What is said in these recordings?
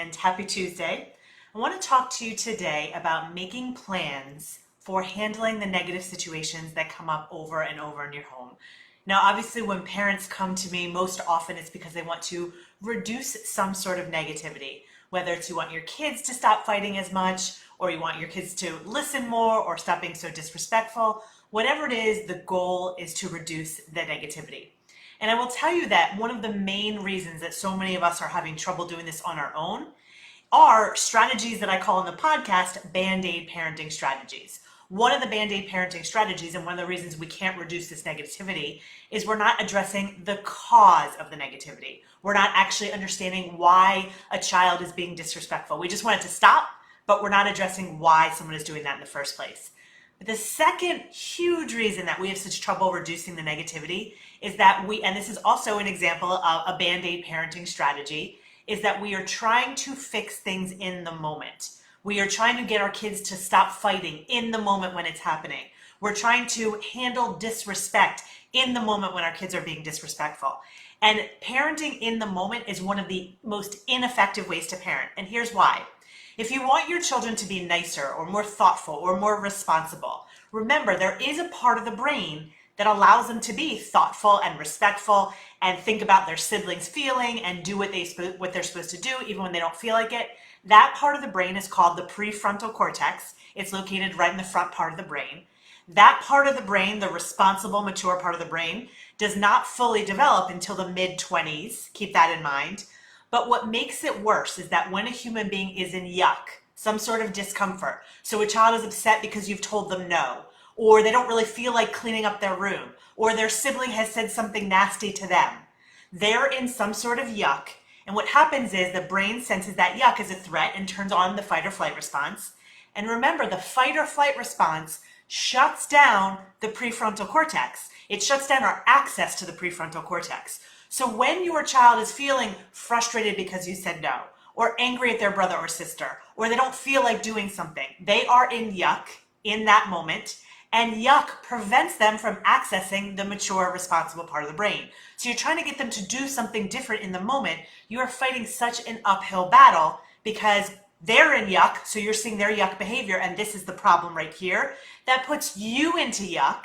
and happy Tuesday. I want to talk to you today about making plans for handling the negative situations that come up over and over in your home. Now, obviously, when parents come to me, most often it's because they want to reduce some sort of negativity, whether it's you want your kids to stop fighting as much, or you want your kids to listen more, or stop being so disrespectful. Whatever it is, the goal is to reduce the negativity. And I will tell you that one of the main reasons that so many of us are having trouble doing this on our own are strategies that I call in the podcast Band-Aid parenting strategies. One of the Band-Aid parenting strategies, and one of the reasons we can't reduce this negativity, is we're not addressing the cause of the negativity. We're not actually understanding why a child is being disrespectful. We just want it to stop, but we're not addressing why someone is doing that in the first place. But the second huge reason that we have such trouble reducing the negativity is that and this is also an example of a Band-Aid parenting strategy, is that we are trying to fix things in the moment. We are trying to get our kids to stop fighting in the moment when it's happening. We're trying to handle disrespect in the moment when our kids are being disrespectful. And parenting in the moment is one of the most ineffective ways to parent. And here's why. If you want your children to be nicer or more thoughtful or more responsible, remember there is a part of the brain that allows them to be thoughtful and respectful and think about their siblings' feeling and do what they're supposed to do even when they don't feel like it. That part of the brain is called the prefrontal cortex. It's located right in the front part of the brain. That part of the brain, the responsible, mature part of the brain, does not fully develop until the mid-20s. Keep that in mind. But what makes it worse is that when a human being is in yuck, some sort of discomfort, so a child is upset because you've told them no, or they don't really feel like cleaning up their room, or their sibling has said something nasty to them, they're in some sort of yuck. And what happens is the brain senses that yuck as a threat and turns on the fight or flight response. And remember, the fight or flight response shuts down the prefrontal cortex. It shuts down our access to the prefrontal cortex. So when your child is feeling frustrated because you said no, or angry at their brother or sister, or they don't feel like doing something, they are in yuck in that moment, and yuck prevents them from accessing the mature, responsible part of the brain. So you're trying to get them to do something different in the moment. You are fighting such an uphill battle because they're in yuck, so you're seeing their yuck behavior, and this is the problem right here. That puts you into yuck,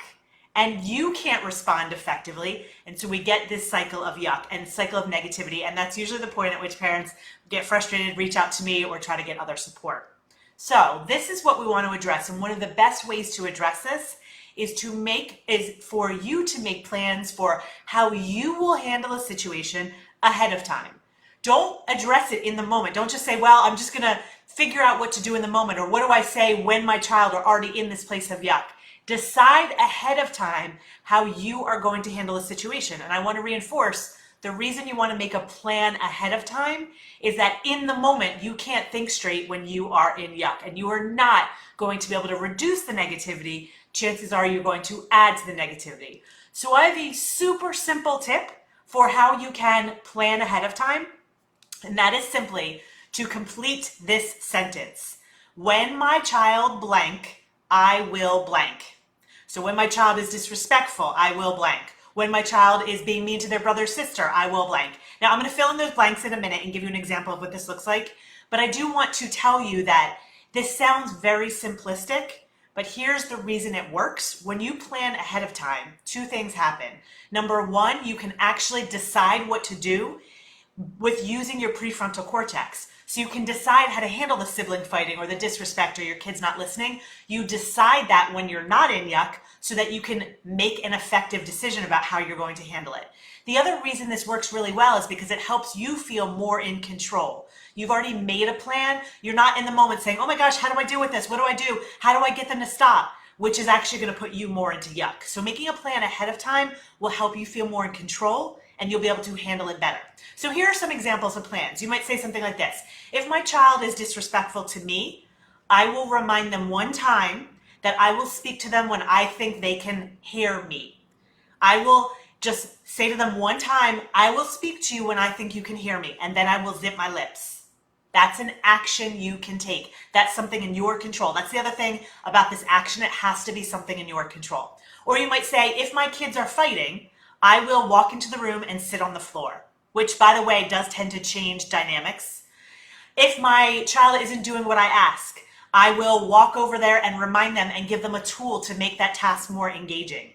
and you can't respond effectively, and so we get this cycle of yuck and cycle of negativity, and that's usually the point at which parents get frustrated, reach out to me, or try to get other support. So this is what we want to address, and one of the best ways to address this is for you to make plans for how you will handle a situation ahead of time. Don't address it in the moment. Don't just say, well, I'm just going to figure out what to do in the moment, or what do I say when my child are already in this place of yuck. Decide ahead of time how you are going to handle a situation. And I want to reinforce the reason you want to make a plan ahead of time is that in the moment you can't think straight when you are in yuck, and you are not going to be able to reduce the negativity. Chances are you're going to add to the negativity. So I have a super simple tip for how you can plan ahead of time, and that is simply to complete this sentence. When my child blank, I will blank. So when my child is disrespectful, I will blank. When my child is being mean to their brother or sister, I will blank. Now I'm going to fill in those blanks in a minute and give you an example of what this looks like. But I do want to tell you that this sounds very simplistic, but here's the reason it works. When you plan ahead of time, two things happen. Number one, you can actually decide what to do with using your prefrontal cortex. So you can decide how to handle the sibling fighting or the disrespect or your kids not listening. You decide that when you're not in yuck so that you can make an effective decision about how you're going to handle it. The other reason this works really well is because it helps you feel more in control. You've already made a plan. You're not in the moment saying, oh my gosh, how do I deal with this? What do I do? How do I get them to stop? Which is actually going to put you more into yuck. So making a plan ahead of time will help you feel more in control, and you'll be able to handle it better. So here are some examples of plans. You might say something like this. If my child is disrespectful to me, I will remind them one time that I will speak to them when I think they can hear me. I will just say to them one time, I will speak to you when I think you can hear me, and then I will zip my lips. That's an action you can take. That's something in your control. That's the other thing about this action. It has to be something in your control. Or you might say, if my kids are fighting, I will walk into the room and sit on the floor, which, by the way, does tend to change dynamics. If my child isn't doing what I ask, I will walk over there and remind them and give them a tool to make that task more engaging.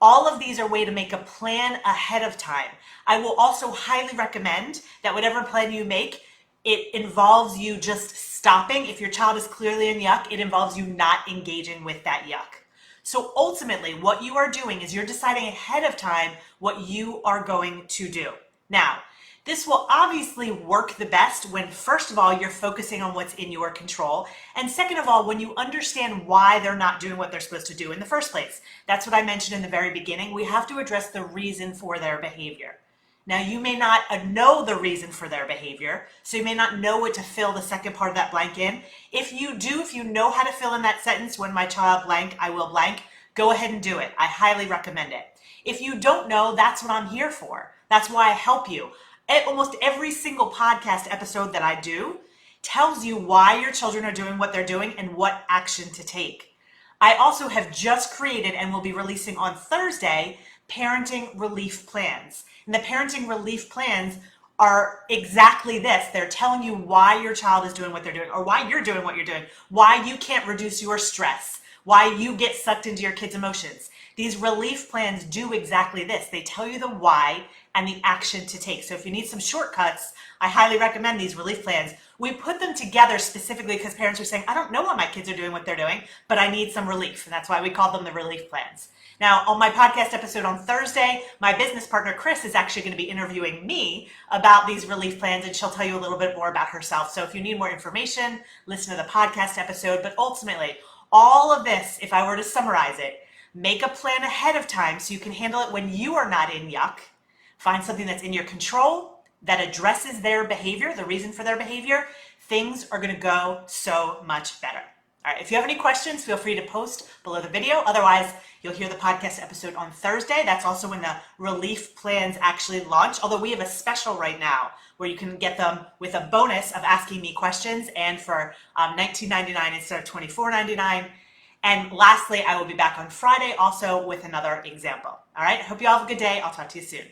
All of these are a way to make a plan ahead of time. I will also highly recommend that whatever plan you make, it involves you just stopping. If your child is clearly in yuck, it involves you not engaging with that yuck. So ultimately, what you are doing is you're deciding ahead of time what you are going to do. Now, this will obviously work the best when, first of all, you're focusing on what's in your control. And second of all, when you understand why they're not doing what they're supposed to do in the first place. That's what I mentioned in the very beginning. We have to address the reason for their behavior. Now, you may not know the reason for their behavior, so you may not know what to fill the second part of that blank in. If you do, if you know how to fill in that sentence, when my child blank, I will blank, go ahead and do it. I highly recommend it. If you don't know, that's what I'm here for. That's why I help you. Almost every single podcast episode that I do tells you why your children are doing what they're doing and what action to take. I also have just created and will be releasing on Thursday parenting relief plans. And the parenting relief plans are exactly this. They're telling you why your child is doing what they're doing or why you're doing what you're doing, why you can't reduce your stress, why you get sucked into your kids' emotions. These relief plans do exactly this. They tell you the why and the action to take. So if you need some shortcuts, I highly recommend these relief plans. We put them together specifically because parents are saying, I don't know why my kids are doing what they're doing, but I need some relief. And that's why we call them the relief plans. Now, on my podcast episode on Thursday, my business partner, Chris, is actually going to be interviewing me about these relief plans, and she'll tell you a little bit more about herself. So if you need more information, listen to the podcast episode. But ultimately, all of this, if I were to summarize it, make a plan ahead of time so you can handle it when you are not in yuck. Find something that's in your control that addresses their behavior, the reason for their behavior. Things are going to go so much better. All right, if you have any questions, feel free to post below the video. Otherwise, you'll hear the podcast episode on Thursday. That's also when the relief plans actually launch, although we have a special right now where you can get them with a bonus of asking me questions and for $19.99 instead of $24.99. And lastly, I will be back on Friday also with another example. All right, I hope you all have a good day. I'll talk to you soon.